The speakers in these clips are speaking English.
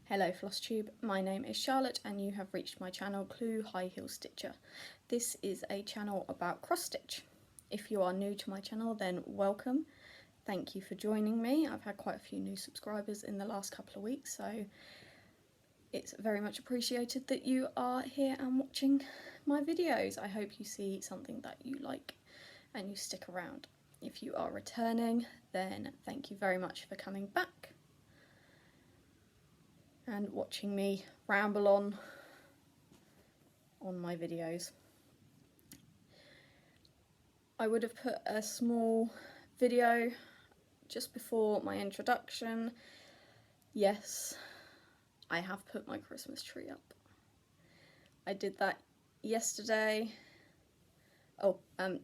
Hello Flosstube, my name is Charlotte and you have reached my channel Clue High Heel Stitcher. This is a channel about cross stitch. If you are new to my channel then welcome. Thank you for joining me. I've had quite a few new subscribers in the last couple of weeks, so it's very much appreciated that you are here and watching my videos. I hope you see something that you like and you stick around. If you are returning, then thank you very much for coming back and watching me ramble on my videos. I would have put a small video just before my introduction. Yes, I have put my Christmas tree up. I did that yesterday.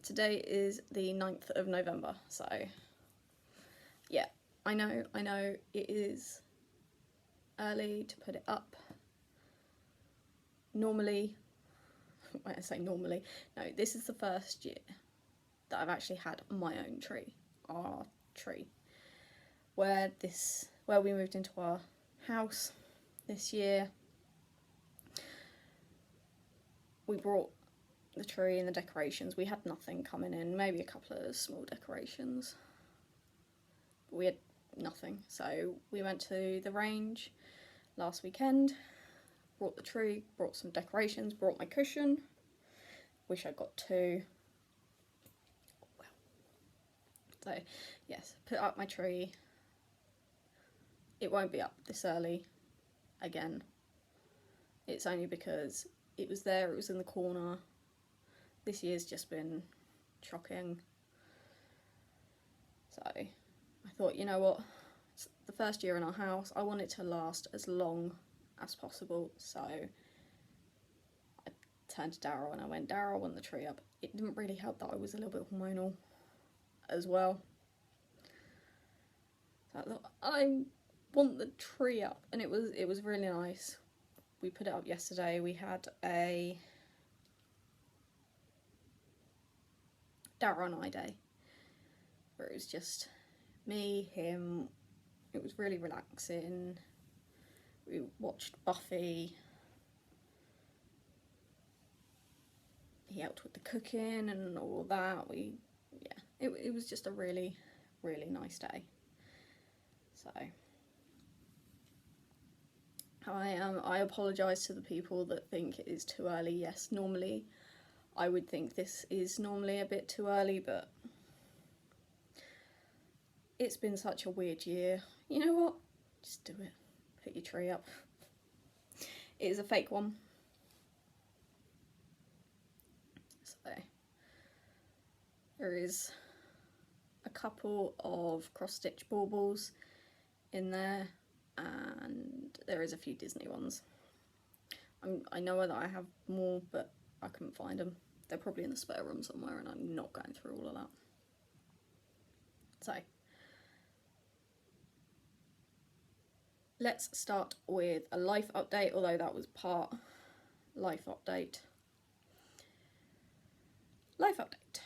Today is the 9th of November, so yeah, I know it is early to put it up. Normally, when I say normally, no, this is the first year that I've actually had my own tree, our tree, where we moved into our house this year. We brought the tree and the decorations. We had nothing coming in, maybe a couple of small decorations, but we had nothing, so we went to the range last weekend, brought the tree, brought some decorations, brought my cushion. Wish I got two. Well, so yes, put up my tree. It won't be up this early again. It's only because it was there, it was in the corner. This year's just been shocking. So I thought, you know what, it's the first year in our house, I want it to last as long as possible, so I turned to Daryl and I went, Daryl, I want the tree up. It didn't really help that I was a little bit hormonal as well. So I thought, I want the tree up, and it was really nice. We put it up yesterday. We had a Daryl and I day, where it was just me, him. It was really relaxing. We watched Buffy. He helped with the cooking and all that. It was just a really, really nice day. So I apologise to the people that think it is too early. Yes, normally I would think this is normally a bit too early, but it's been such a weird year. You know what? Just do it. Put your tree up. It is a fake one. So there is a couple of cross-stitch baubles in there, and there is a few Disney ones. I know that I have more, but I couldn't find them. They're probably in the spare room somewhere, and I'm not going through all of that. So let's start with a life update, although that was part life update. Life update.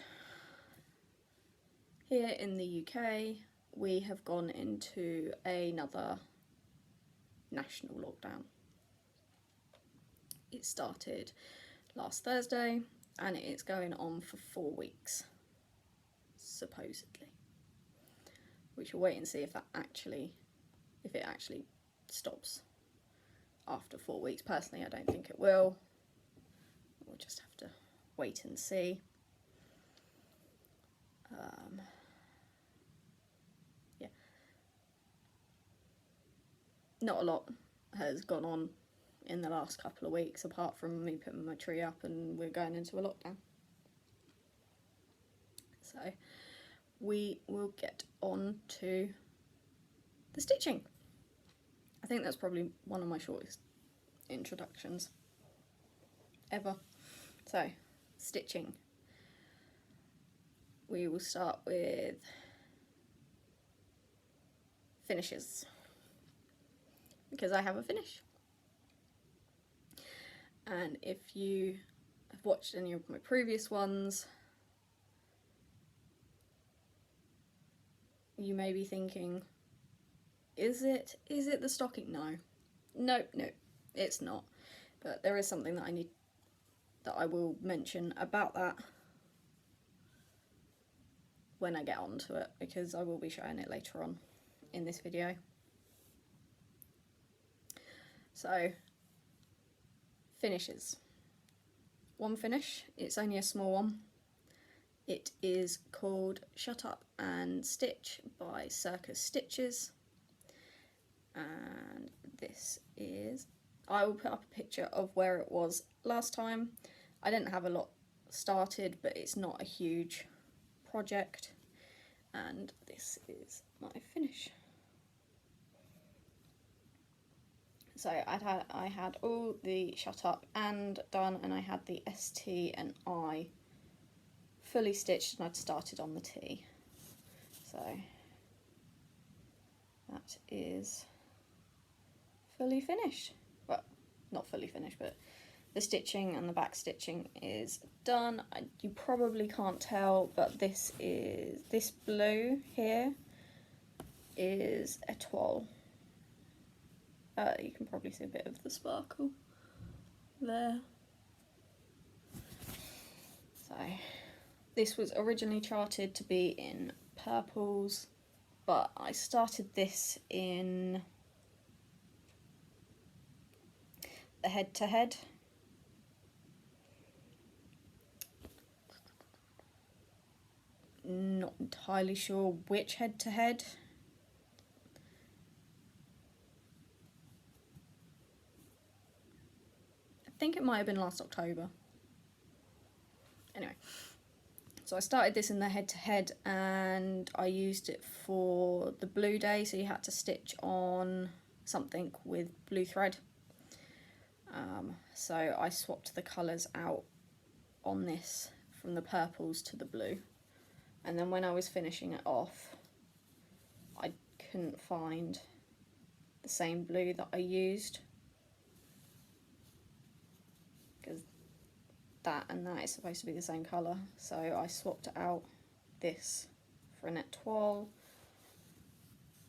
Here in the UK, we have gone into another national lockdown. It started last Thursday and it's going on for 4 weeks, supposedly. We shall wait and see if it actually stops after 4 weeks. Personally, I don't think it will. We'll just have to wait and see. Yeah, not a lot has gone on in the last couple of weeks, apart from me putting my tree up and we're going into a lockdown. So we will get on to the stitching. I think that's probably one of my shortest introductions ever. So, stitching. We will start with finishes, because I have a finish. And if you have watched any of my previous ones, you may be thinking, is it the stocking? No, No, it's not. But there is something that I will mention about that when I get onto it, because I will be showing it later on in this video. So, finishes. One finish, it's only a small one. It is called Shut Up and Stitch by Circus Stitches. And this is, I will put up a picture of where it was last time. I didn't have a lot started, but it's not a huge project. And this is my finish. So I had all the Shut Up and done, and I had the ST and I fully stitched, and I'd started on the T. So that is fully finished. Well, not fully finished, but the stitching and the back stitching is done. You probably can't tell, but this blue here is étoile. You can probably see a bit of the sparkle there. So this was originally charted to be in purples, but I started this in the head-to-head. Not entirely sure which head-to-head. I think it might have been last October. Anyway, so I started this in the head-to-head, and I used it for the blue day, so you had to stitch on something with blue thread. So I swapped the colours out on this from the purples to the blue, and then when I was finishing it off, I couldn't find the same blue that I used, because that and that is supposed to be the same colour, so I swapped out this for an étoile.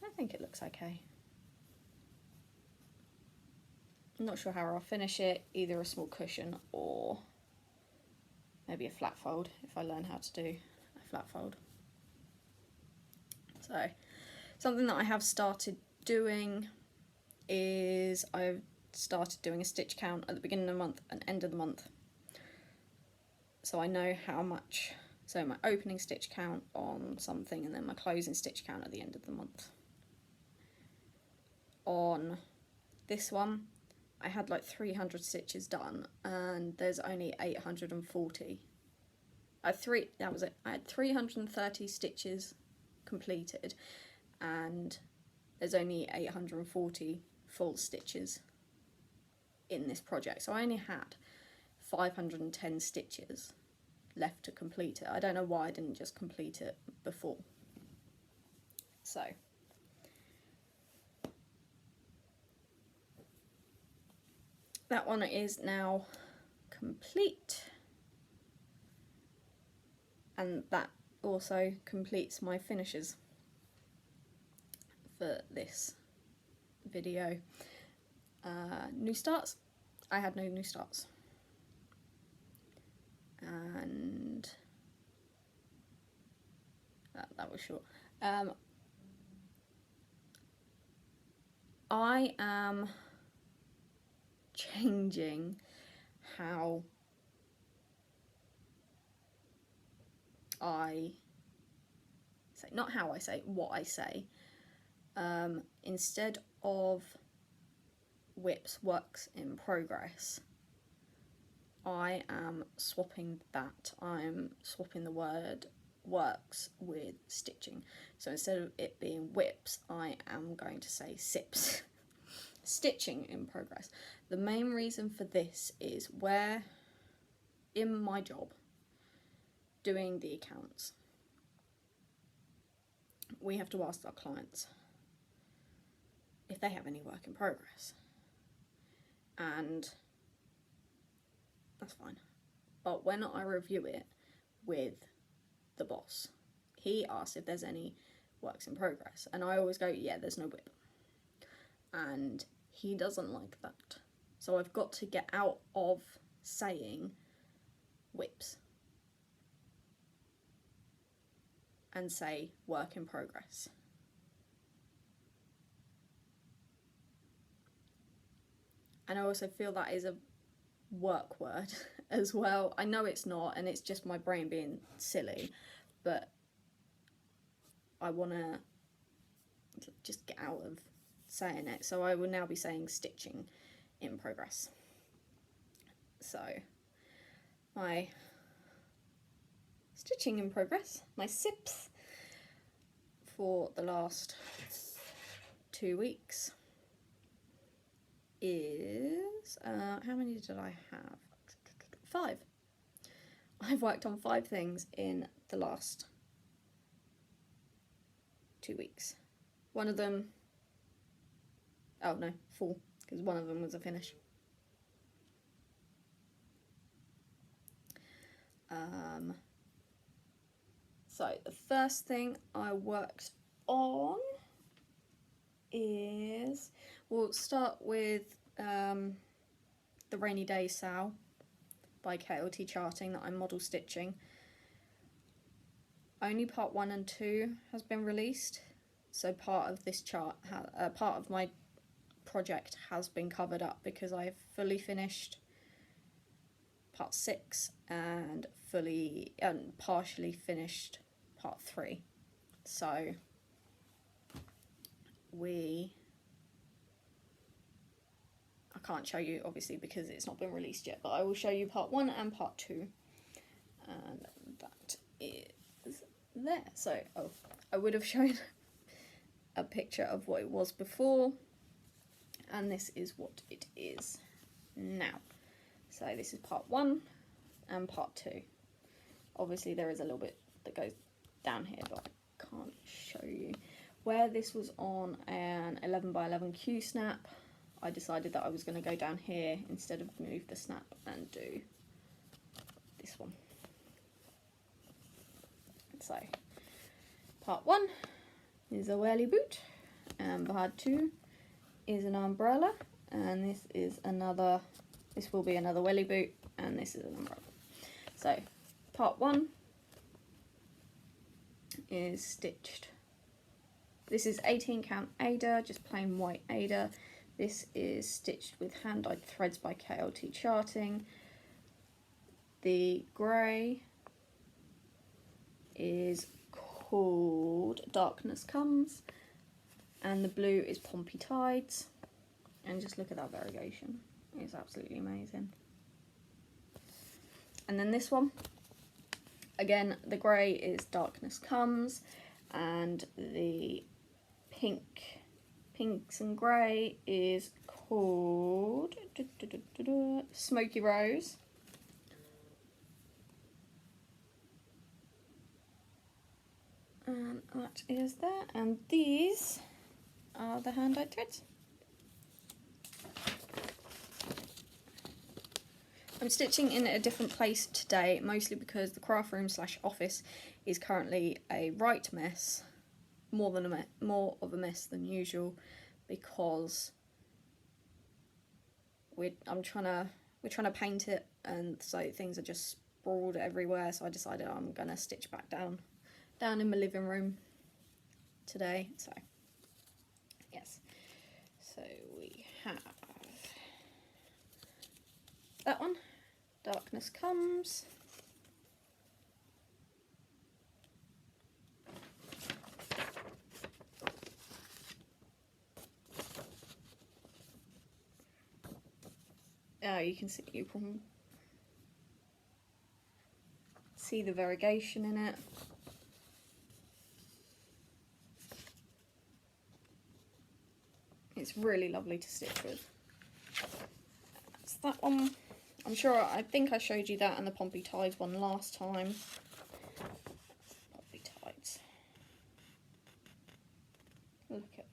I think it looks okay. I'm not sure how I'll finish it, either a small cushion or maybe a flat fold if I learn how to do a flat fold. So something that I have started doing is I've started doing a stitch count at the beginning of the month and end of the month. So I know how much, so my opening stitch count on something and then my closing stitch count at the end of the month. On this one, I had like 300 stitches done, and there's only 840. That was it. I had 330 stitches completed, and there's only 840 full stitches in this project. So I only had 510 stitches left to complete it. I don't know why I didn't just complete it before. So that one is now complete, and that also completes my finishes for this video. New starts, I had no new starts, and that was short. I am changing how I say, not how I say, what I say. Instead of WIPs, works in progress, I am swapping that. I'm swapping the word works with stitching. So instead of it being WIPs, I am going to say SIPs. Stitching in progress. The main reason for this is where in my job doing the accounts, we have to ask our clients if they have any work in progress, and that's fine. But when I review it with the boss, he asks if there's any works in progress, and I always go, yeah, there's no WIP. And he doesn't like that. So I've got to get out of saying whips and say work in progress. And I also feel that is a work word as well. I know it's not, and it's just my brain being silly, but I want to just get out of saying it. So I will now be saying stitching in progress. So my stitching in progress, my sips for the last 2 weeks is, how many did I have? 5. I've worked on 5 things in the last 2 weeks. One of them, oh no, 4, because one of them was a finish. So the first thing I worked on is, we'll start with the Rainy Day Sale by KLT Charting that I'm model stitching. Only part 1 and 2 has been released, so part of this chart, part of my project has been covered up because I've fully finished part 6 and partially finished part 3. So I can't show you obviously because it's not been released yet, but I will show you part 1 and part 2, and that is there. So I would have shown a picture of what it was before, and this is what it is now. So this is part 1 and part 2. Obviously there is a little bit that goes down here, but I can't show you. Where this was on an 11 by 11 Q snap, I decided that I was going to go down here instead of move the snap and do this one. So part 1 is a whirly boot, and part 2 is an umbrella, and this is another, this will be another welly boot, and this is an umbrella. So part 1 is stitched. This is 18 count Ada, just plain white Ada. This is stitched with hand dyed threads by KLT Charting. The grey is called Darkness Comes, and the blue is Pompey Tides. And just look at that variegation, it's absolutely amazing. And then this one, again, the grey is Darkness Comes, and the pinks and grey is called Smoky Rose. And that is there, and these are the hand dyed threads. I'm stitching in a different place today, mostly because the craft room / office is currently a right mess, more of a mess than usual, because we're trying to paint it, and so things are just sprawled everywhere. So I decided I'm gonna stitch back down in my living room today. So yes, so we have that one. Darkness Comes. You can see the variegation in it. It's really lovely to stitch with. That's that one. I think I showed you that and the Pompey Tides one last time. Pompey Tides. Look at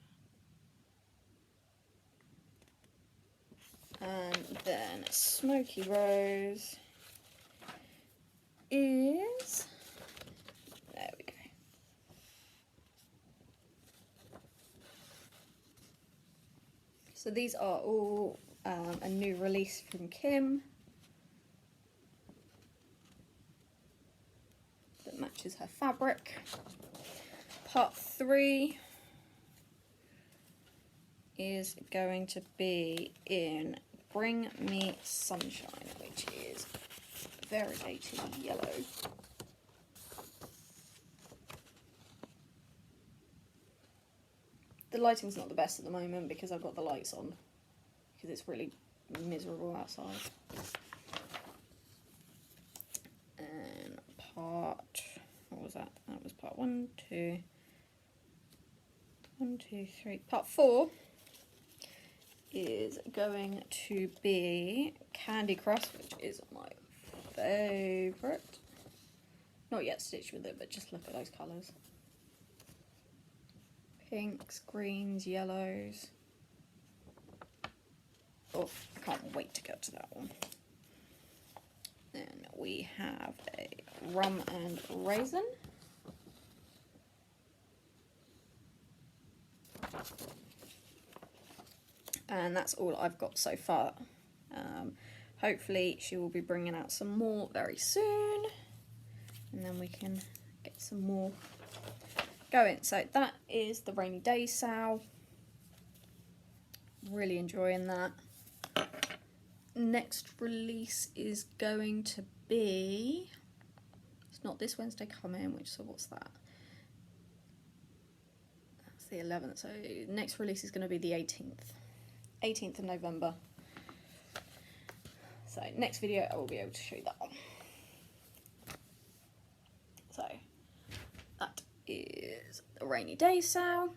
that. And then Smoky Rose is, there we go. So these are all a new release from Kim that matches her fabric. Part 3 is going to be in Bring Me Sunshine, which is very dainty yellow. The lighting's not the best at the moment because I've got the lights on, because it's really miserable outside. And what was that? That was part 1, 2, 3. Part 4 is going to be Candy Crush, which is my favourite. Not yet stitched with it, but just look at those colours. Pinks, greens, yellows. Oh, I can't wait to get to that one. Then we have a Rum and Raisin. And that's all I've got so far. Hopefully she will be bringing out some more very soon, and then we can get some more going. So that is the Rainy Day sale. Really enjoying that. Next release is going to be, it's not this Wednesday coming, so what's that? That's the 11th, so next release is going to be the 18th of November. So next video I will be able to show you that one. So that is the Rainy Day sale.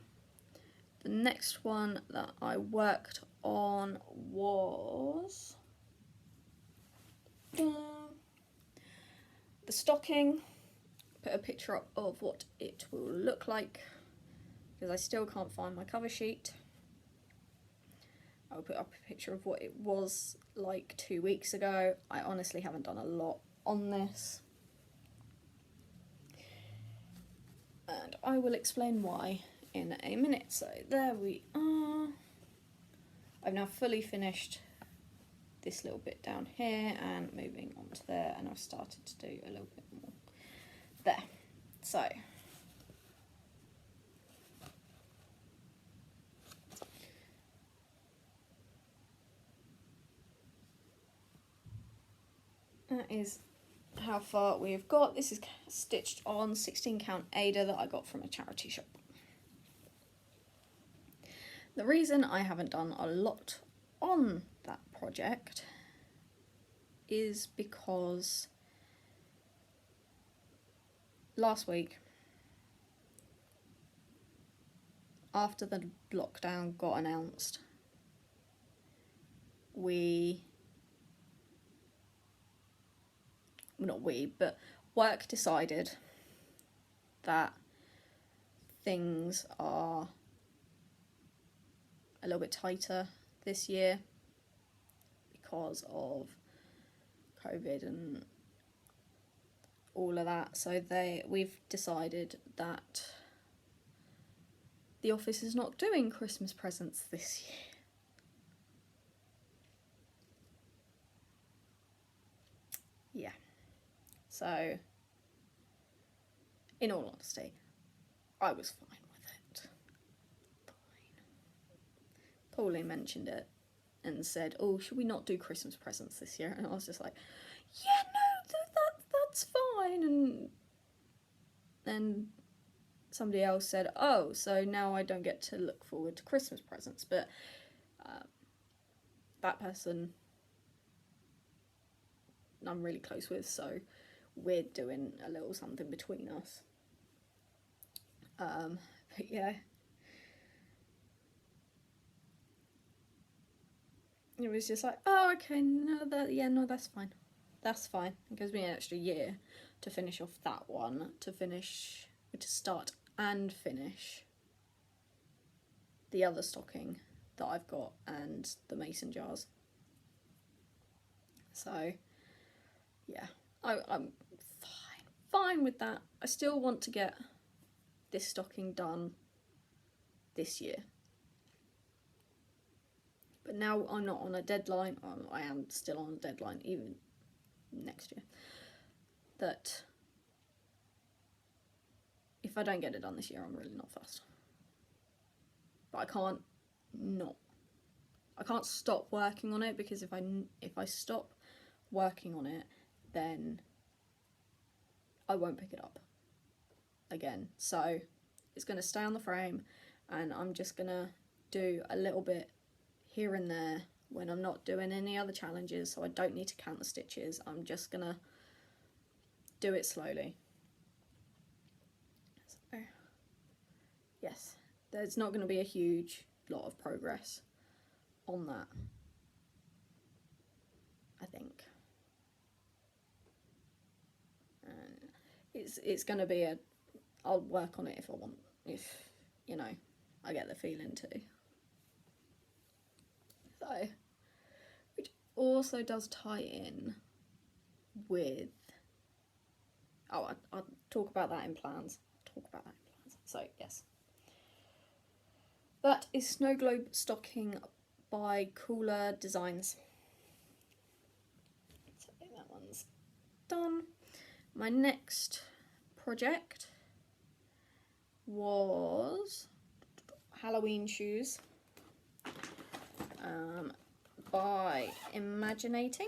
The next one that I worked on was the stocking. Put a picture up of what it will look like because I still can't find my cover sheet. I'll put up a picture of what it was like 2 weeks ago. I honestly haven't done a lot on this. And I will explain why in a minute. So there we are. I've now fully finished this little bit down here and moving on to there, and I've started to do a little bit more there. So that is how far we've got. This is stitched on 16 count Ada that I got from a charity shop. The reason I haven't done a lot on that project is because last week, after the lockdown got announced, but work decided that things are a little bit tighter this year because of COVID and all of that. So we've decided that the office is not doing Christmas presents this year. Yeah. So, in all honesty, I was fine with it. Fine. Pauline mentioned it and said, oh, should we not do Christmas presents this year? And I was just like, yeah, no, that's fine. And then somebody else said, oh, so now I don't get to look forward to Christmas presents. But that person I'm really close with, so we're doing a little something between us. But yeah, it was just like, oh, okay, no, that's fine. That's fine. It gives me an extra year to finish off that one, to start and finish the other stocking that I've got and the mason jars. So yeah, I'm fine with that. I still want to get this stocking done this year. But now I'm not on a deadline. I am still on a deadline, even next year. That if I don't get it done this year, I'm really not fussed. But I can't stop working on it, because if I stop working on it, then I won't pick it up again. So it's going to stay on the frame, and I'm just going to do a little bit here and there when I'm not doing any other challenges, so I don't need to count the stitches. I'm just going to do it slowly. So, yes, there's not going to be a huge lot of progress on that, I think. And it's going to be I'll work on it if I want, if, you know, I get the feeling to. So, which also does tie in with, I'll talk about that in plans. So, yes. That is Snow Globe stocking by Cooler Designs. So that one's done. My next project was Halloween shoes by Imaginating.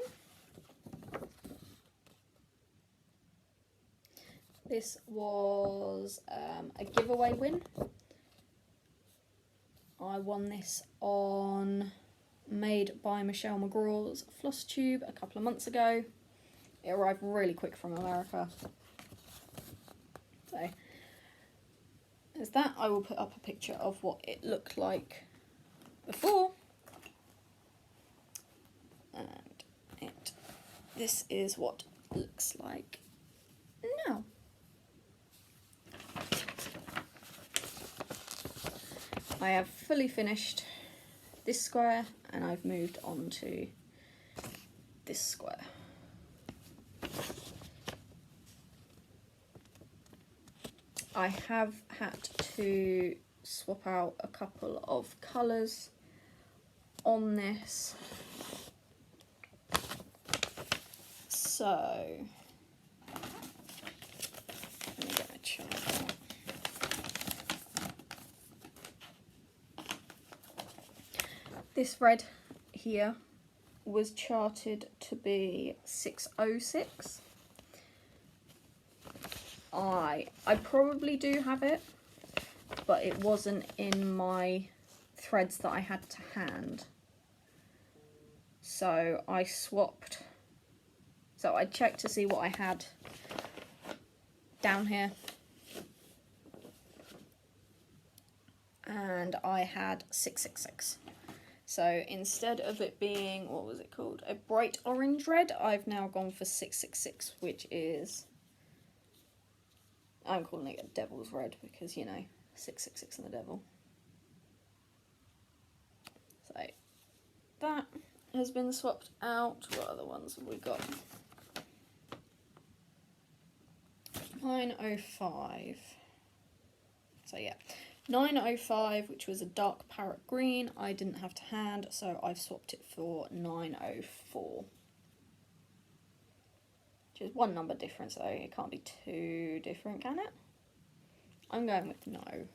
This was a giveaway win. I won this on Made by Michelle McGraw's Flosstube a couple of months ago. It arrived really quick from America. So there's that. I will put up a picture of what it looked like before. And this is what it looks like now. I have fully finished this square, and I've moved on to this square. I have had to swap out a couple of colours on this. So, let me get my chart out. This red here was charted to be 606. I probably do have it, but it wasn't in my threads that I had to hand. So I swapped. So I checked to see what I had down here. And I had 666. So instead of it being, what was it called? A bright orange red, I've now gone for 666, which is, I'm calling it a devil's red because, you know, 666 and the devil. So that has been swapped out. What other ones have we got? 905. So yeah, 905, which was a dark parrot green, I didn't have to hand, so I've swapped it for 904. Which is one number difference, though. It can't be too different, can it? I'm going with no.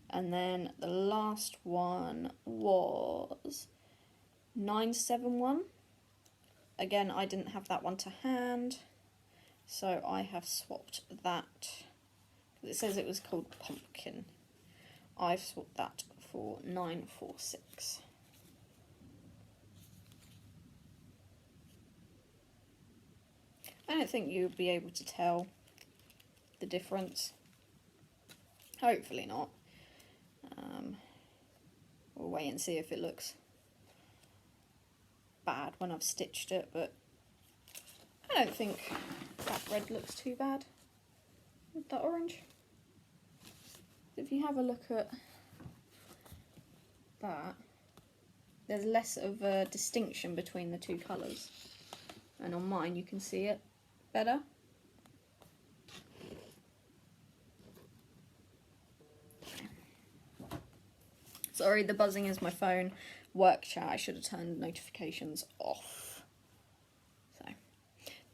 And then the last one was 971. Again, I didn't have that one to hand, so I have swapped that. It says it was called Pumpkin. I've swapped that for 946. I don't think you'll be able to tell the difference. Hopefully not. We'll wait and see if it looks bad when I've stitched it, but I don't think that red looks too bad with that orange. If you have a look at that, there's less of a distinction between the two colours, and on mine you can see it better. It's Sorry, the buzzing is my phone. Work chat, I should have turned notifications off. So,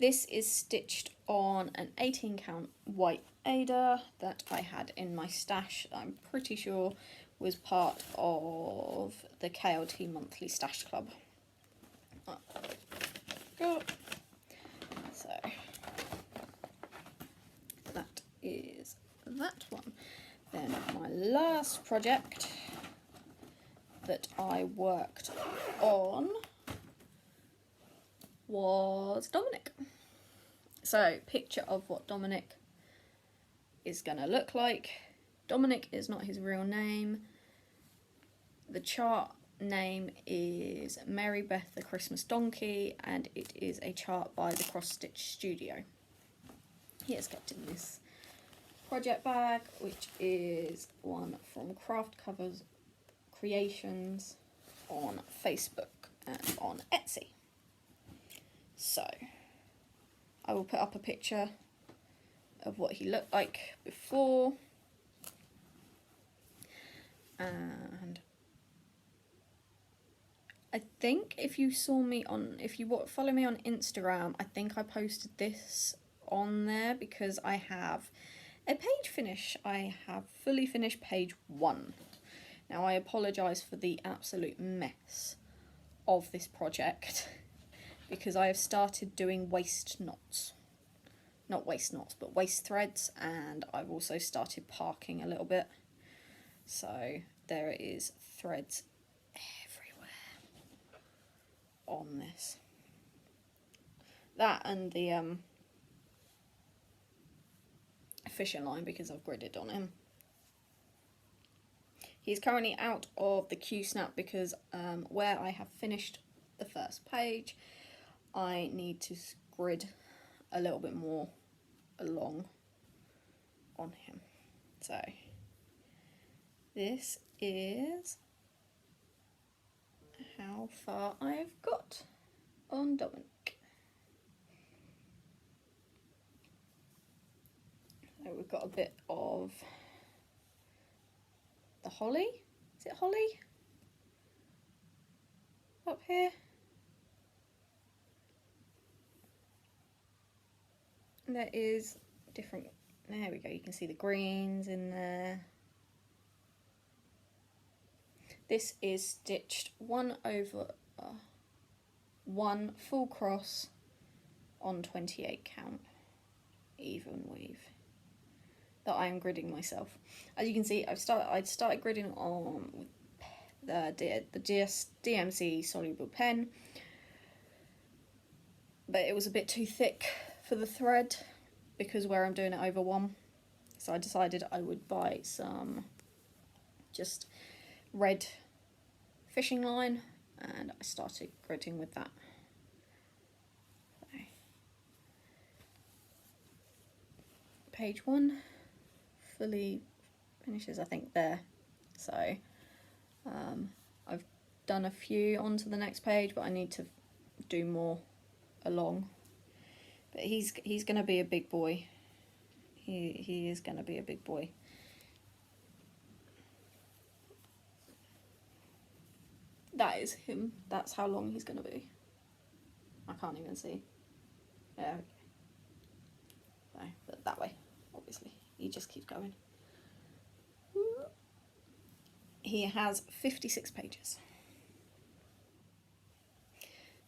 this is stitched on an 18 count white Ada that I had in my stash. I'm pretty sure was part of the KLT monthly stash club. So, that is that one. Then my last project that I worked on was Dominic. So, picture of what Dominic is gonna look like. Dominic is not his real name. The chart name is Mary Beth the Christmas Donkey, and it is a chart by the Cross Stitch Studio. He is kept in this project bag, which is one from Craft Covers Creations on Facebook and on Etsy. So, I will put up a picture of what he looked like before, and I think if you saw me on, if you follow me on Instagram, I think I posted this on there because I have a page finish. I have fully finished page 1. Now I apologise for the absolute mess of this project because I have started doing waist knots. Not waist knots, but waist threads, and I've also started parking a little bit. So there is threads everywhere on this. That and the fishing line because I've gridded on him. He's currently out of the Q-snap because where I have finished the first page, I need to grid a little bit more along on him. So this is how far I've got on Dominic. So we've got a bit of the holly. Is it holly? Up here. There is different, there we go, you can see the greens in there. This is stitched 1/1 full cross on 28 count even weave that I am gridding myself. As you can see, I'd started gridding on with the DMC soluble pen, but it was a bit too thick for the thread because where I'm doing it over 1, so I decided I would buy some just red fishing line and I started gridding with that. So, page 1 fully finishes, I think, there. So I've done a few onto the next page, but I need to do more along. But he's going to be a big boy. He is going to be a big boy. That is him. That's how long he's going to be. I can't even see. Yeah, okay. So, but that way, obviously. He just keeps going. He has 56 pages.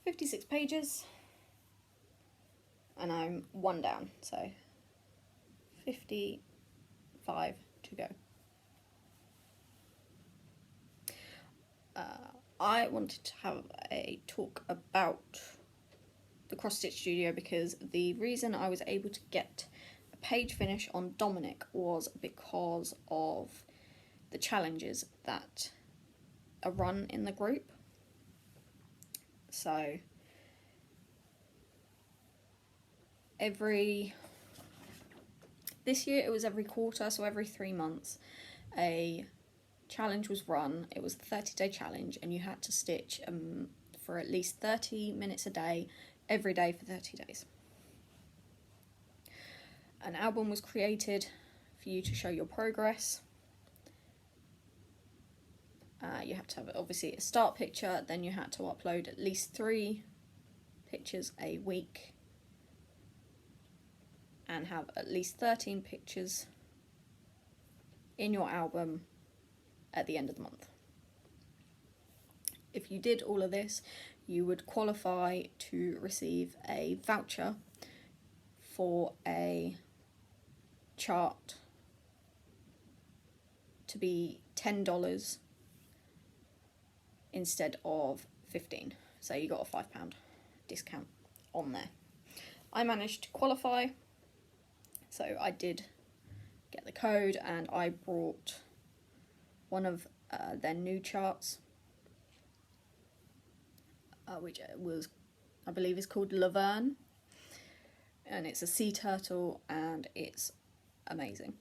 56 pages. And I'm 1 down, so 55 to go. I wanted to have a talk about the Cross Stitch Studio because the reason I was able to get a page finish on Dominic was because of the challenges that are run in the group. So this year it was every quarter, so every 3 months a challenge was run. It was a 30-day challenge and you had to stitch for at least 30 minutes a day, every day for 30 days. An album was created for you to show your progress. You have to have obviously a start picture, then you had to upload at least 3 pictures a week and have at least 13 pictures in your album at the end of the month. If you did all of this, you would qualify to receive a voucher for a chart to be $10 instead of 15. So you got a £5 discount on there. I managed to qualify, so I did get the code, and I brought one of their new charts, which was, I believe, is called Laverne, and it's a sea turtle, and it's amazing.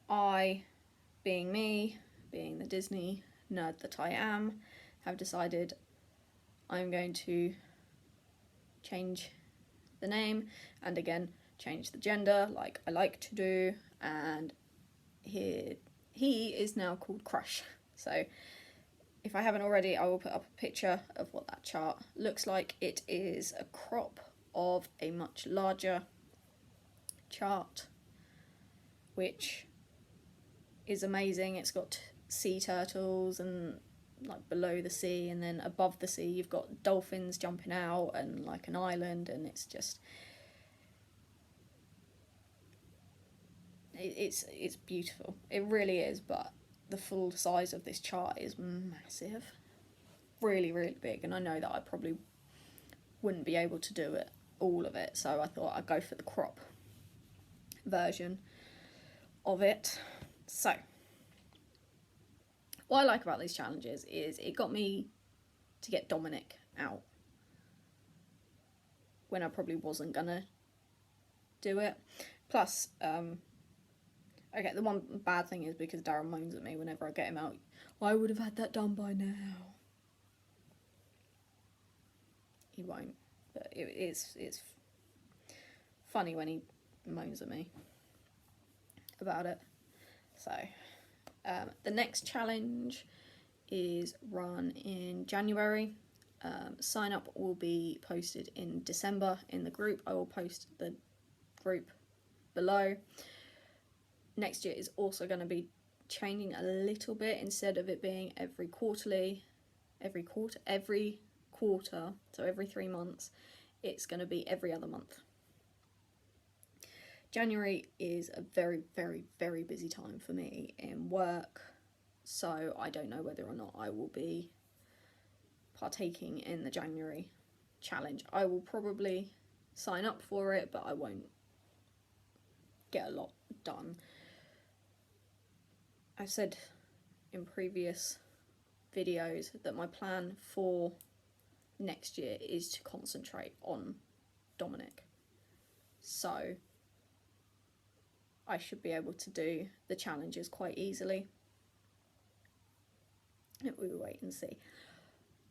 I, being me, being the Disney nerd that I am, have decided I'm going to change the name, and again change the gender like I like to do, and he is now called Crush. So if I haven't already, I will put up a picture of what that chart looks like. It is a crop of a much larger chart, which is amazing. It's got sea turtles and like below the sea, and then above the sea you've got dolphins jumping out and like an island, and it's just it's beautiful. It really is. But the full size of this chart is massive, really big, and I know that I probably wouldn't be able to do it, all of it, so I thought I'd go for the crop version of it. So what I like about these challenges is it got me to get Dominic out when I probably wasn't gonna do it. Plus, okay, the one bad thing is because Darren moans at me whenever I get him out. I would have had that done by now. He won't, but it's funny when he moans at me about it. So the next challenge is run in January. Sign up will be posted in December in the group. I will post the group below. Next year is also going to be changing a little bit. Instead of it being every quarter, so every 3 months, it's going to be every other month. January is a very busy time for me in work, so I don't know whether or not I will be partaking in the January challenge. I will probably sign up for it, but I won't get a lot done. I've said in previous videos that my plan for next year is to concentrate on Dominic, so I should be able to do the challenges quite easily. We will wait and see.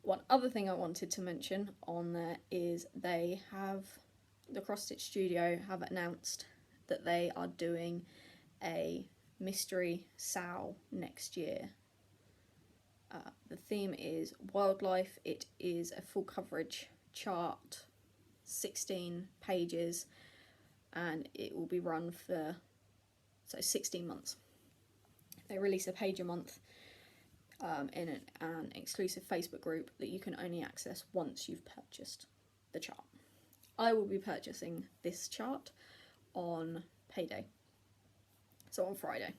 One other thing I wanted to mention on there is the Cross Stitch Studio have announced that they are doing a mystery SAO next year. The theme is wildlife. It is a full coverage chart, 16 pages, and it will be run for 16 months. They release a page a month in an exclusive Facebook group that you can only access once you've purchased the chart. I will be purchasing this chart on payday, so on Friday.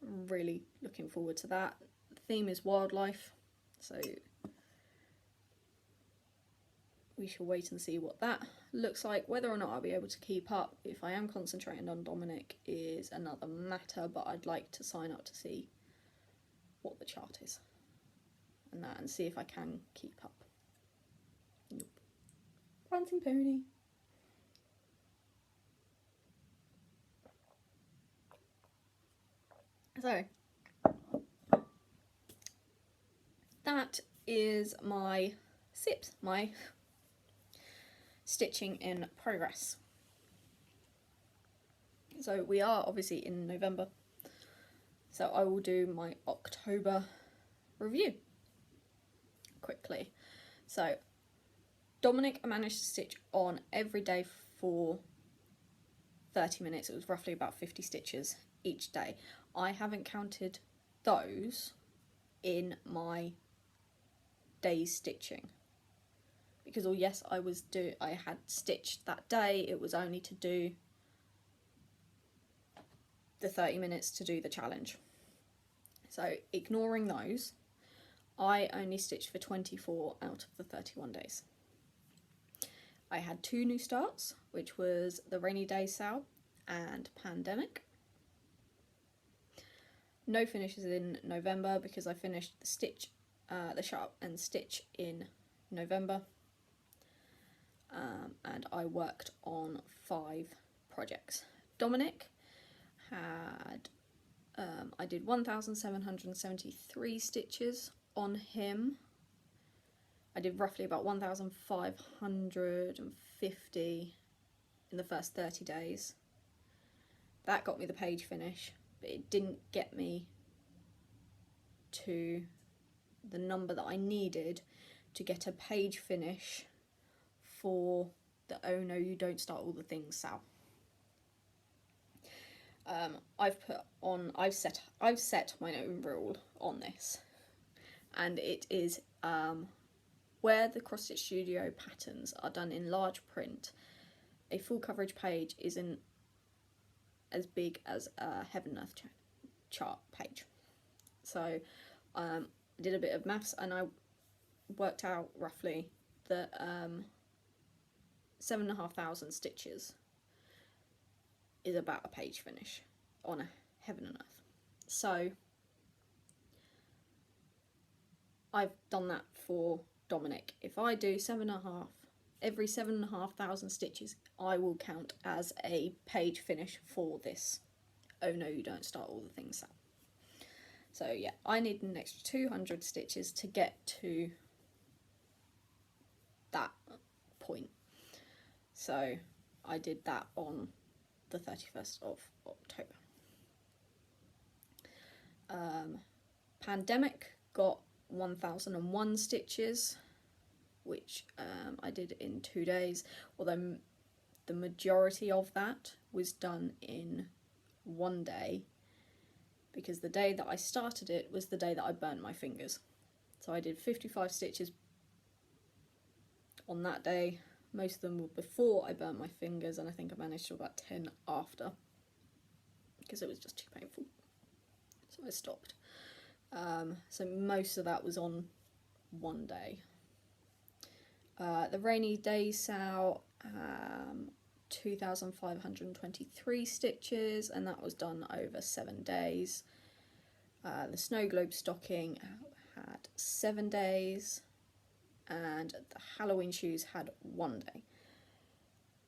I'm really looking forward to that. The theme is wildlife, so we shall wait and see what that looks like. Whether or not I'll be able to keep up if I am concentrating on Dominic is another matter, but I'd like to sign up to see what the chart is and see if I can keep up. Nope. Prancing pony. So that is my SIPs, my stitching in progress. So we are obviously in November, So I will do my October review quickly. So Dominic, I managed to stitch on every day for 30 minutes. It was roughly about 50 stitches each day. I haven't counted those in my day's stitching because, oh yes, I had stitched that day. It was only to do the 30 minutes to do the challenge. So ignoring those, I only stitched for 24 out of the 31 days. I had 2 new starts, which was the Rainy Day Sale and Pandemic. No finishes in November because I finished the sharp and stitch in November, and I worked on 5 projects. Dominic had, I did 1,773 stitches on him. I did roughly about 1,550 in the first 30 days. That got me the page finish, but it didn't get me to the number that I needed to get a page finish for the Oh No You Don't Start All the Things sale. I've set my own rule on this, and it is where the Cross Stitch Studio patterns are done in large print, a full coverage page isn't as big as a Heaven and Earth chart page. So I did a bit of maths and I worked out roughly that 7,500 stitches is about a page finish on a Heaven and Earth. So I've done that for Dominic. If I do every 7,500 stitches, I will count as a page finish for this Oh No You Don't Start All the Things sale. So yeah, I need an extra 200 stitches to get to that point. So I did that on the 31st of October. Pandemic got 1,001 stitches, which I did in 2 days, although the majority of that was done in 1 day, because the day that I started it was the day that I burnt my fingers. So I did 55 stitches on that day. Most of them were before I burnt my fingers, and I think I managed to about 10 after, because it was just too painful. So I stopped. So most of that was on 1 day. The Rainy Day Sale, 2,523 stitches, and that was done over 7 days. The Snow Globe Stocking had 7 days, and the Halloween Shoes had 1 day,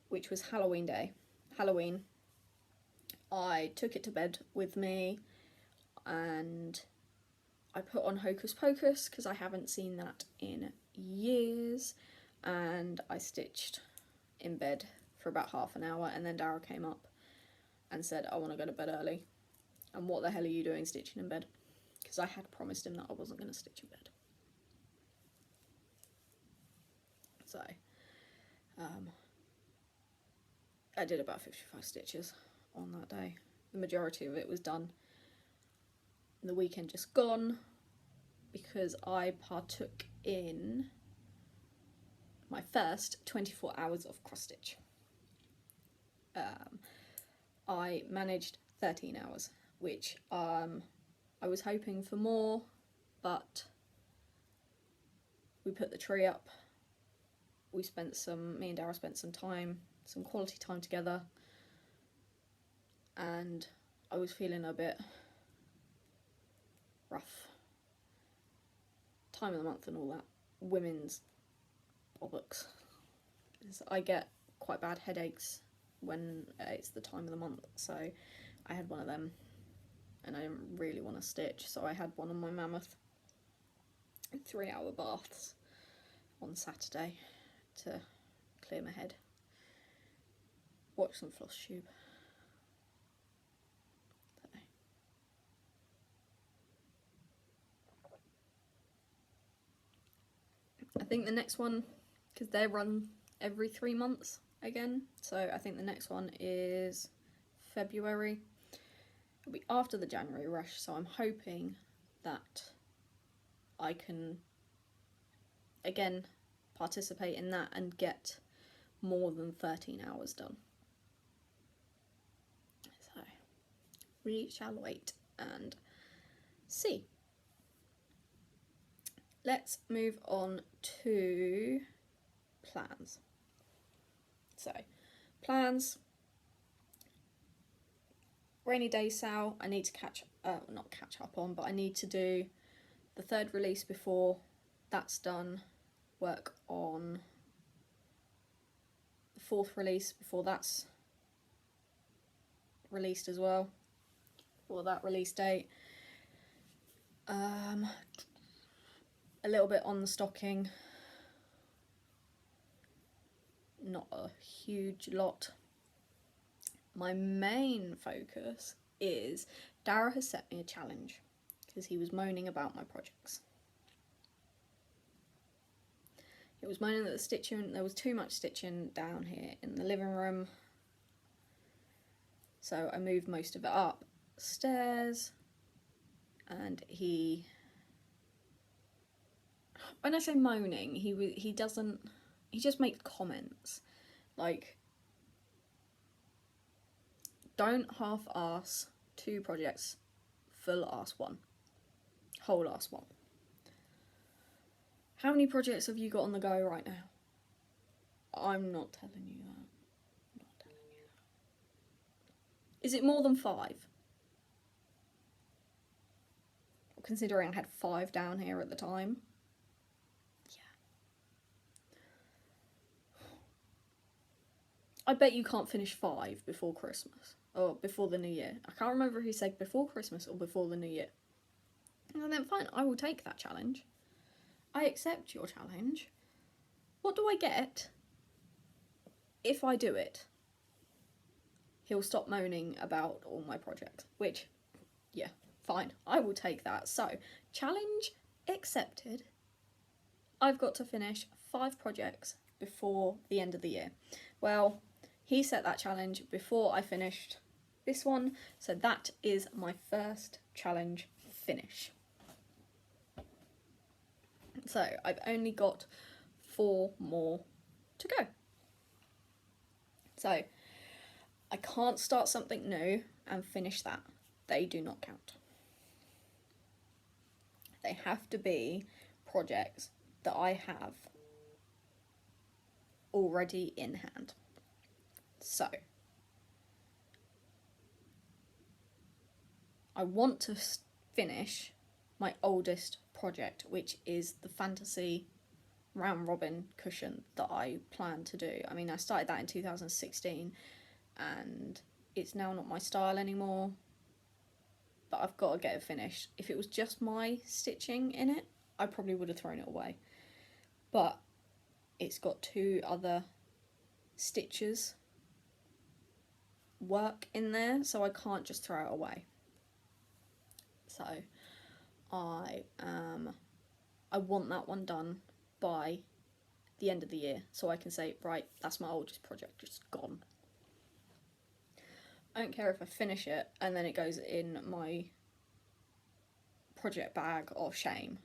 which was Halloween Day. Halloween, I took it to bed with me and I put on Hocus Pocus because I haven't seen that in years, and I stitched in bed for about half an hour, and then Dara came up and said, I want to go to bed early. And what the hell are you doing stitching in bed? Because I had promised him that I wasn't going to stitch in bed. So I did about 55 stitches on that day. The majority of it was done the weekend just gone, because I partook in my first 24 hours of cross stitch. I managed 13 hours, which I was hoping for more, but we put the tree up. Me and Dara spent some quality time together, and I was feeling a bit rough. Time of the month and all that. Women's bollocks. I get quite bad headaches when it's the time of the month, so I had one of them and I didn't really want to stitch, so I had one of my mammoth 3-hour baths on Saturday to clear my head. Watch some Flosstube. I think the next one, because they run every 3 months again, so I think the next one is February. It'll be after the January rush, so I'm hoping that I can again participate in that and get more than 13 hours done. So we shall wait and see. Let's move on to plans. So plans, rainy day sale, I need to not catch up on, but I need to do the 3rd release before that's done, work on the 4th release before that's released as well, for that release date. A little bit on the stocking, not a huge lot. My main focus is Dara has set me a challenge because he was moaning about my projects. He was moaning that the stitching, there was too much stitching down here in the living room, so I moved most of it upstairs, and he, when I say moaning, he just makes comments like, don't half-ass 2 projects, full-ass 1, whole-ass 1. How many projects have you got on the go right now? I'm not telling you that. I'm not telling you that. Is it more than 5? Considering I had 5 down here at the time. I bet you can't finish 5 before Christmas, or before the New Year. I can't remember if he said before Christmas or before the New Year. And then fine, I will take that challenge. I accept your challenge. What do I get if I do it? He'll stop moaning about all my projects, which, yeah, fine, I will take that. So, challenge accepted. I've got to finish 5 projects before the end of the year. Well, he set that challenge before I finished this one, so that is my first challenge finish. So I've only got 4 more to go. So I can't start something new and finish that. They do not count. They have to be projects that I have already in hand. So I want to finish my oldest project, which is the fantasy round robin cushion that I plan to do. I mean, I started that in 2016 and it's now not my style anymore, but I've got to get it finished. If it was just my stitching in it, I probably would have thrown it away, but it's got 2 other stitchers work in there, so I can't just throw it away. So I want that one done by the end of the year, so I can say, right, that's my oldest project, it's gone. I don't care if I finish it and then it goes in my project bag of shame,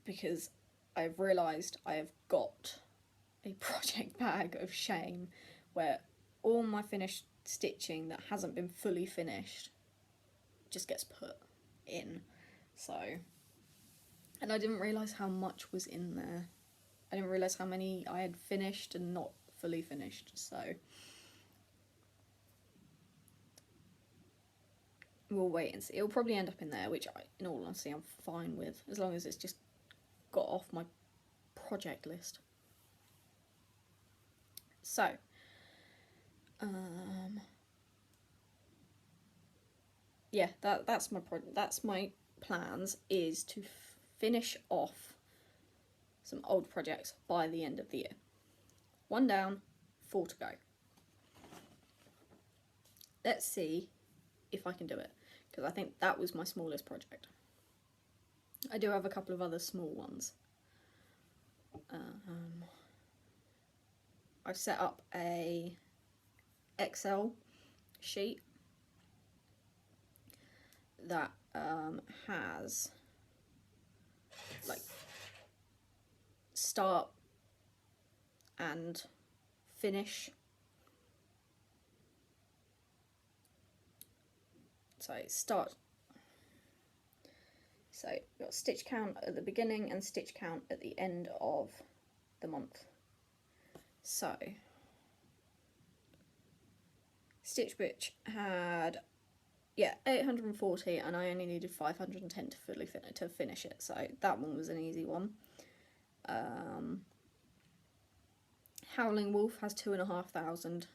because I've realised I have got a project bag of shame where all my finished stitching that hasn't been fully finished just gets put in. So, and I didn't realise how much was in there. I didn't realise how many I had finished and not fully finished, so we'll wait and see. It'll probably end up in there, which in all honesty I'm fine with, as long as it's just got off my project list. So yeah, that's my plans, is to finish off some old projects by the end of the year. 1 down, 4 to go. Let's see if I can do it, because I think that was my smallest project. I do have a couple of other small ones. I've set up a Excel sheet that has like start and finish. So you've got stitch count at the beginning and stitch count at the end of the month. So Stitch Bitch had 840, and I only needed 510 to finish it, so that one was an easy one. Howling Wolf has 2,500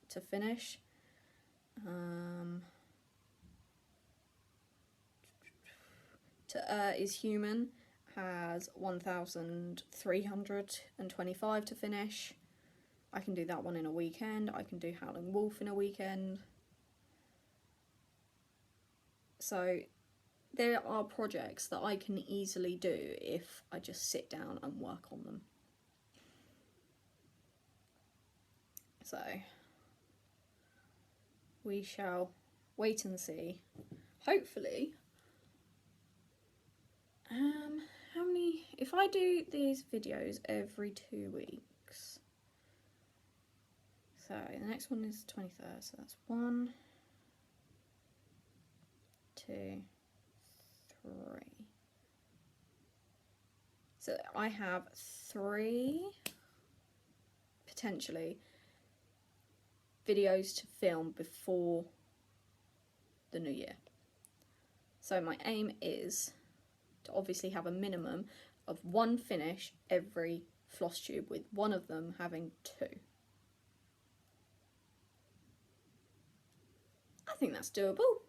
to finish. To Is Human has 1,325 to finish. I can do that one in a weekend. I can do Howling Wolf in a weekend. So there are projects that I can easily do if I just sit down and work on them. So we shall wait and see. Hopefully, how many, if I do these videos every 2 weeks, so the next one is 23rd, so that's 1, 2, 3. So I have 3 potentially videos to film before the new year. So my aim is to obviously have a minimum of 1 finish every Flosstube, with one of them having 2. I think that's doable.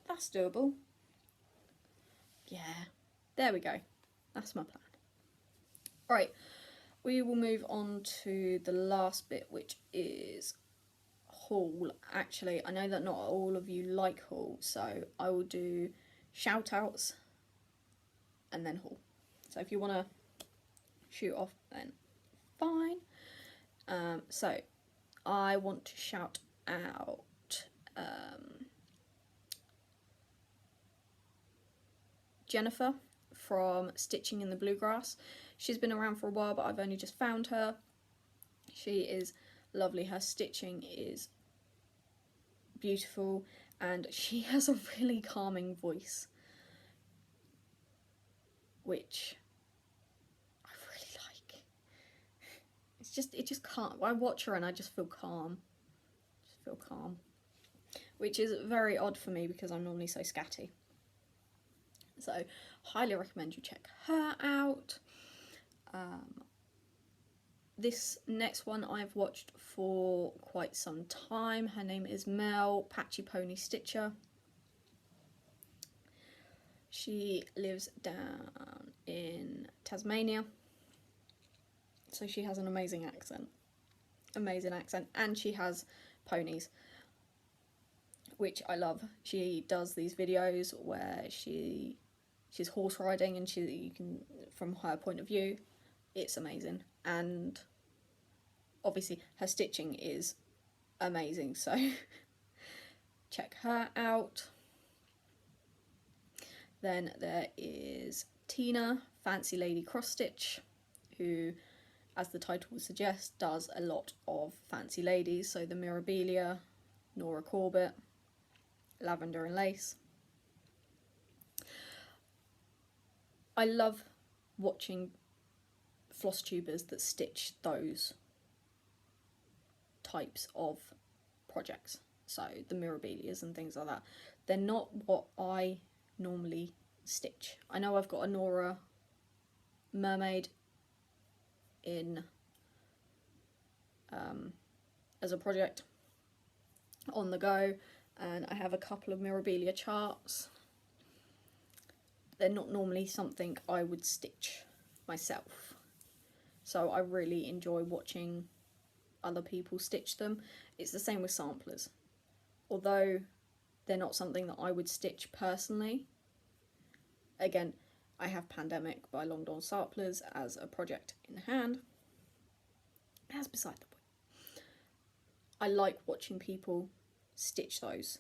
That's doable. Yeah, there we go. That's my plan. Right, we will move on to the last bit, which is haul. Actually, I know that not all of you like haul, so I will do shout outs and then haul. So if you want to shoot off, then fine. So I want to shout out Jennifer from Stitching in the Bluegrass. She's been around for a while, but I've only just found her. She is lovely. Her stitching is beautiful, and she has a really calming voice, which I really like. It just calm. I watch her and I just feel calm. Which is very odd for me because I'm normally so scatty. So highly recommend you check her out. This next one I've watched for quite some time. Her name is Mel Patchy Pony Stitcher. She lives down in Tasmania. So she has an amazing accent. And she has ponies, which I love. She does these videos where she's horse riding, and you can, from her point of view, it's amazing. And obviously her stitching is amazing, so check her out. Then there is Tina, Fancy Lady Cross Stitch, who, as the title would suggest, does a lot of fancy ladies, so the Mirabilia, Nora Corbett, Lavender and Lace. I love watching Flosstubers that stitch those types of projects, so the Mirabilias and things like that. They're not what I normally stitch. I know I've got a Nora mermaid in as a project on the go, and I have a couple of Mirabilia charts. They're not normally something I would stitch myself, so I really enjoy watching other people stitch them. It's the same with samplers. Although they're not something that I would stitch personally, again, I have Pandemic by Long Dawn Samplers as a project in hand. That's beside the point. I like watching people stitch those.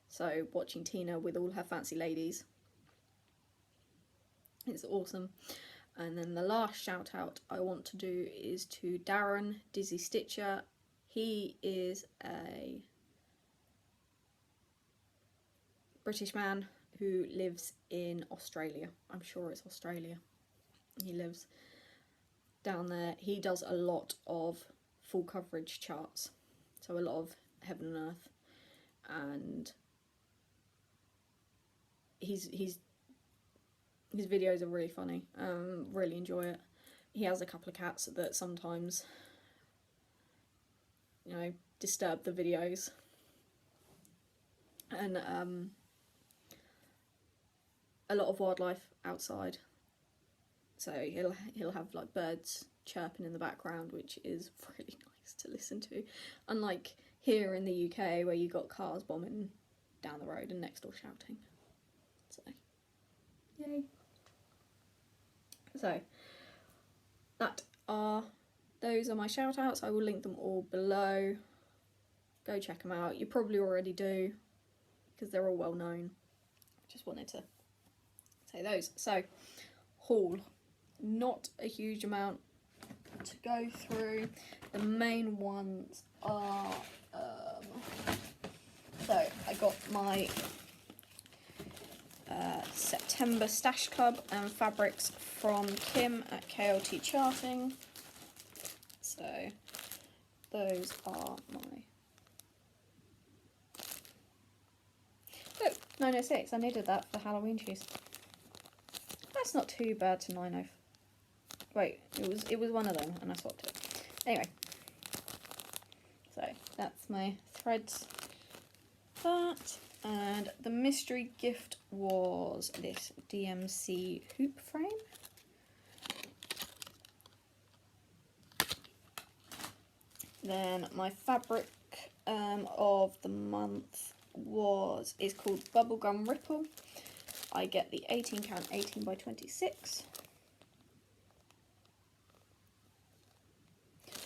So watching Tina with all her fancy ladies is awesome. And then the last shout out I want to do is to Darren Dizzy Stitcher. He is a British man who lives in Australia. I'm sure it's Australia. He lives down there. He does a lot of full coverage charts, so a lot of Heaven and Earth, and his videos are really funny. Really enjoy it. He has a couple of cats that sometimes, you know, disturb the videos, and a lot of wildlife outside. So he'll have like birds chirping in the background, which is really nice to listen to. Unlike here in the UK where you got cars bombing down the road and next door shouting. So, yay. So, those are my shout outs. I will link them all below. Go check them out. You probably already do because they're all well known. Just wanted to say those. So, haul. Not a huge amount to go through. The main ones are so I got my September Stash Club and fabrics from Kim at KLT Charting. So those are my... Look, 906. I needed that for Halloween shoes. That's not too bad to 90. Wait, it was one of them and I swapped it. Anyway, so that's my threads. That, and the mystery gift was this DMC hoop frame. Then my fabric of the month is called Bubblegum Ripple. I get the 18 count 18 by 26.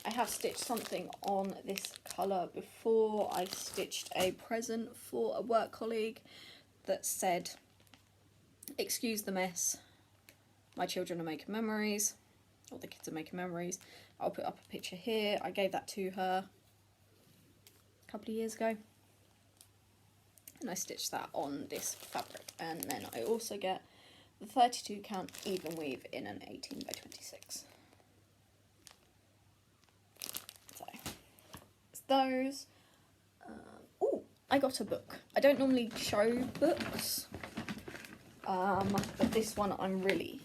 I have stitched something on this colour before. I stitched a present for a work colleague that said, "Excuse the mess, my children are making memories," or the kids are making memories. I'll put up a picture here. I gave that to her a couple of years ago. And I stitched that on this fabric. And then I also get the 32 count even weave in an 18 by 26. So, it's those. Oh, I got a book. I don't normally show books. But this one I'm really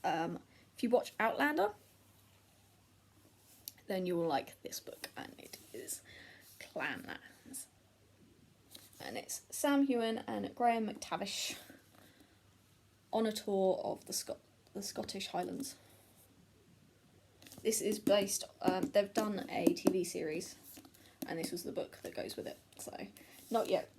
if you watch Outlander, then you will like this book, and it is Clans. And it's Sam Hewen and Graham McTavish on a tour of the Scottish Highlands. This is based, they've done a TV series, and this was the book that goes with it. So, not yet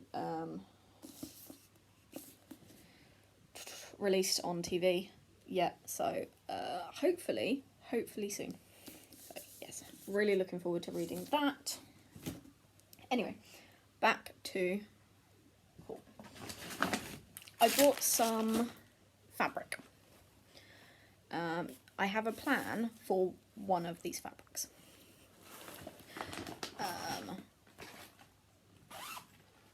released on TV yet, so hopefully soon. So, yes, really looking forward to reading that. Anyway, back to haul. I bought some fabric. I have a plan for one of these fabrics.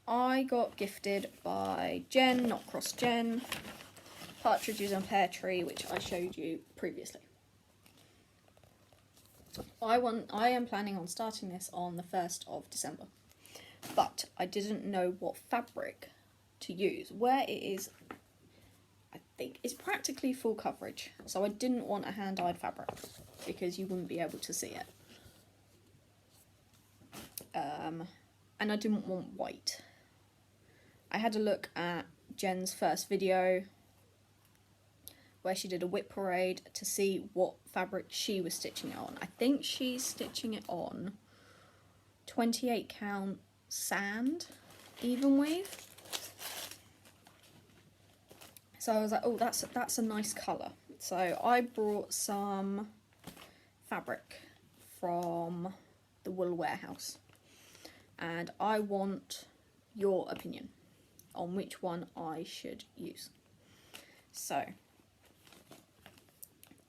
I got gifted by Jen, not Cross Jen, Partridges and Pear Tree, which I showed you previously. I am planning on starting this on the 1st of December, but I didn't know what fabric to use. Where it is, I think it's practically full coverage, so I didn't want a hand-dyed fabric because you wouldn't be able to see it. And I didn't want white. I had a look at Jen's first video where she did a whip parade to see what fabric she was stitching it on. I think she's stitching it on 28 count sand even weave. So I was like, oh, that's a nice colour. So I brought some fabric from the Wool Warehouse, and I want your opinion on which one I should use. So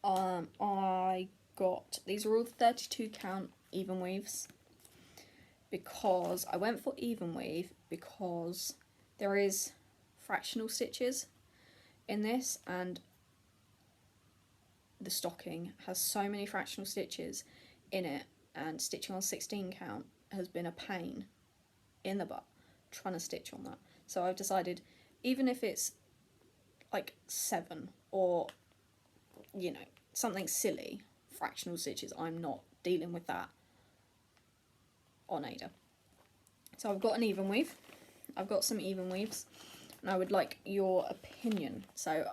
I got, these are all 32 count even weaves, because I went for even weave because there is fractional stitches in this, and the stocking has so many fractional stitches in it, and stitching on 16 count has been a pain in the butt trying to stitch on that. So I've decided, even if it's like 7 or, you know, something silly, fractional stitches, I'm not dealing with that on Ada. So I've got an even weave. I've got some even weaves, and I would like your opinion. So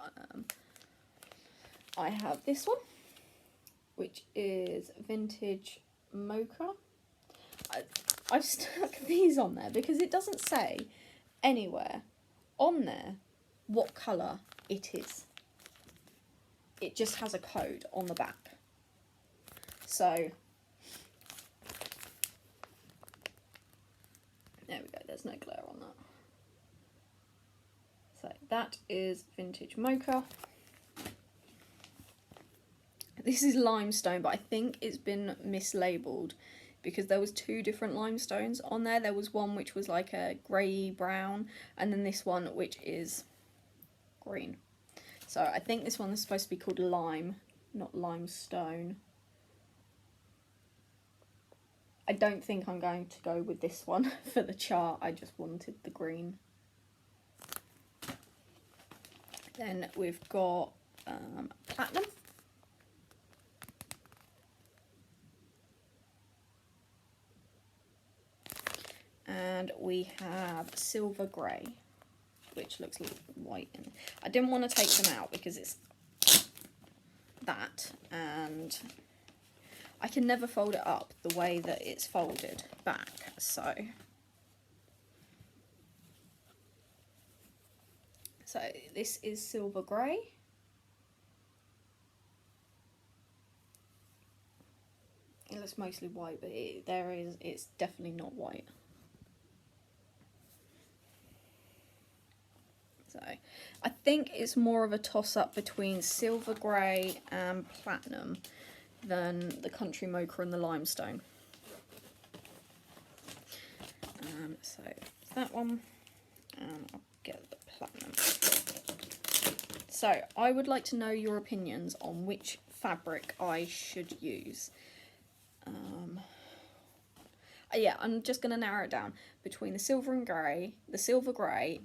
I have this one, which is Vintage Mocha. I've stuck these on there because it doesn't say anywhere on there what colour it is. It just has a code on the back. So there we go, there's no glare on that. So that is Vintage Mocha. This is limestone, but I think it's been mislabeled because there was 2 different limestones on there. There was one which was like a grey brown, and then this one which is green. So I think this one is supposed to be called lime, not limestone. I don't think I'm going to go with this one for the chart. I just wanted the green. Then we've got platinum. And we have silver grey, which looks like white. I didn't want to take them out because it's that, and I can never fold it up the way that it's folded back. So this is silver grey. It looks mostly white, but it's definitely not white. So I think it's more of a toss-up between silver grey and platinum than the Country Mocha and the limestone. So that one, and I'll get the platinum. So I would like to know your opinions on which fabric I should use. Yeah, I'm just going to narrow it down between the silver grey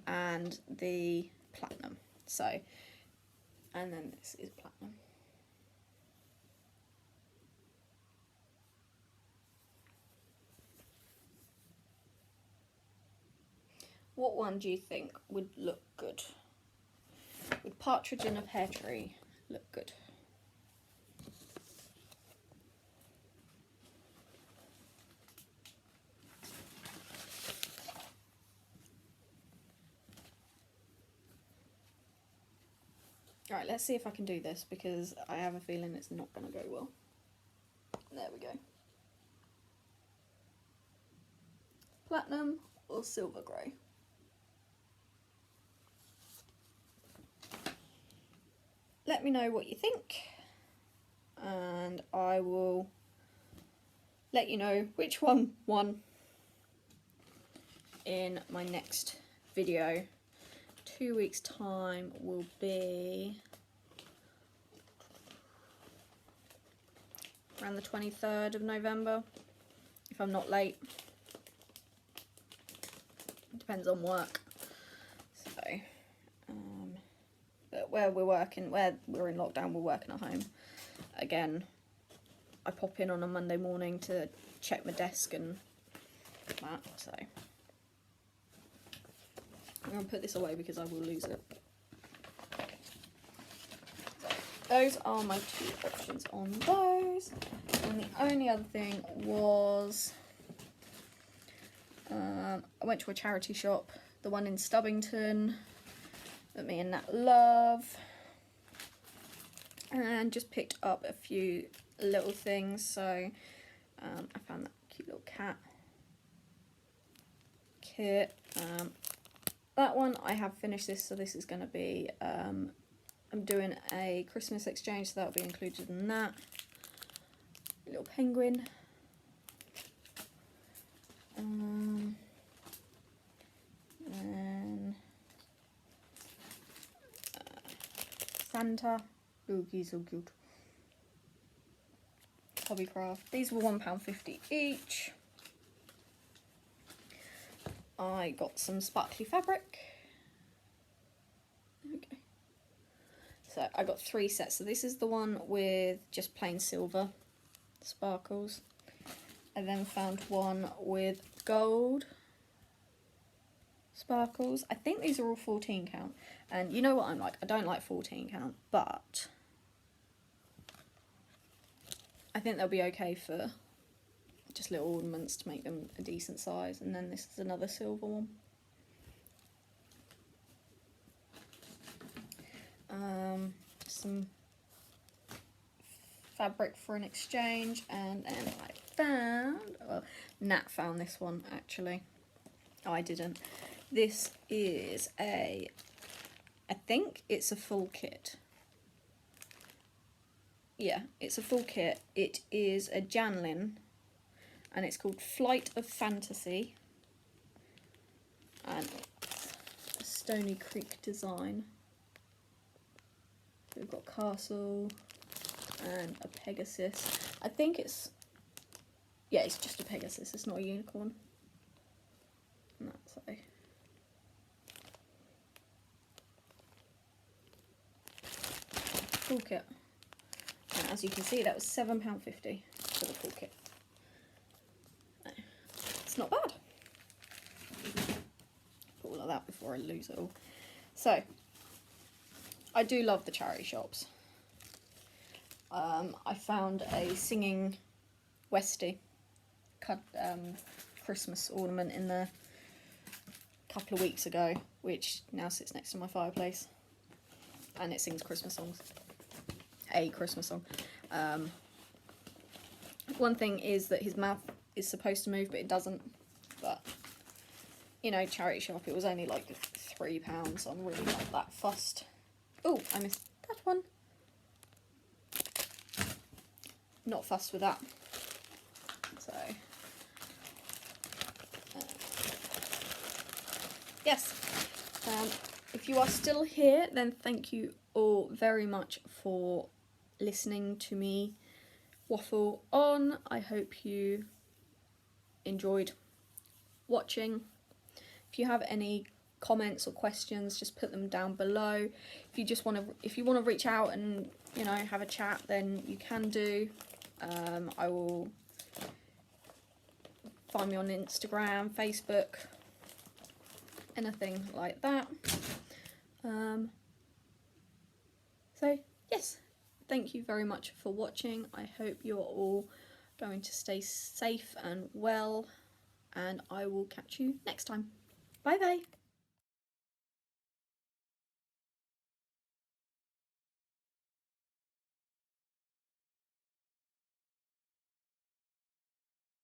and the platinum. So, and then this is platinum. What one do you think would look good? Would Partridge in a Pear Tree look good? Alright, let's see if I can do this, because I have a feeling it's not going to go well. There we go. Platinum or silver grey? Let me know what you think, and I will let you know which one won in my next video. 2 weeks' time will be around the 23rd of November, if I'm not late. Depends on work. So, but where we're in lockdown, we're working at home. Again, I pop in on a Monday morning to check my desk and that, so I'm going to put this away because I will lose it. So those are my 2 options on those. And the only other thing was I went to a charity shop, the one in Stubbington, that me and Nat love. And just picked up a few little things. So I found that cute little cat kit. That one, I have finished this, so this is going to be, I'm doing a Christmas exchange, so that'll be included in that. A little penguin. And Santa. Oh, he's so cute. Hobbycraft. These were £1.50 each. I got some sparkly fabric. There we go. So I got 3 sets. So this is the one with just plain silver sparkles. I then found one with gold sparkles. I think these are all 14 count. And you know what I'm like? I don't like 14 count, but I think they'll be okay for just little ornaments to make them a decent size. And then this is another silver one. Some fabric for an exchange, and then I found, well, Nat found this one actually. Oh, I didn't. This is I think it's a full kit. Yeah, it's a full kit. It is a Janlin, and it's called Flight of Fantasy, and it's a Stony Creek design. We've got castle and a Pegasus. I think it's, yeah, it's just a Pegasus, it's not a unicorn. And that's a full kit. And as you can see, that was £7.50 for the full kit. It's not bad. Put all of that before I lose it all. So, I do love the charity shops. I found a singing Westie Christmas ornament in there a couple of weeks ago, which now sits next to my fireplace, and it sings Christmas songs. A Christmas song. One thing is that his mouth is supposed to move, but it doesn't. But, you know, charity shop, it was only like £3, so I'm really not that fussed. Oh, I missed that one. Not fussed with that. So, yes. If you are still here, then thank you all very much for listening to me waffle on. I hope you enjoyed watching. If you have any comments or questions, just put them down below. If you just want to reach out and, you know, have a chat, then you can do. I will find me on Instagram, Facebook, anything like that. So yes, thank you very much for watching. I hope you're all going to stay safe and well, and I will catch you next time. Bye bye.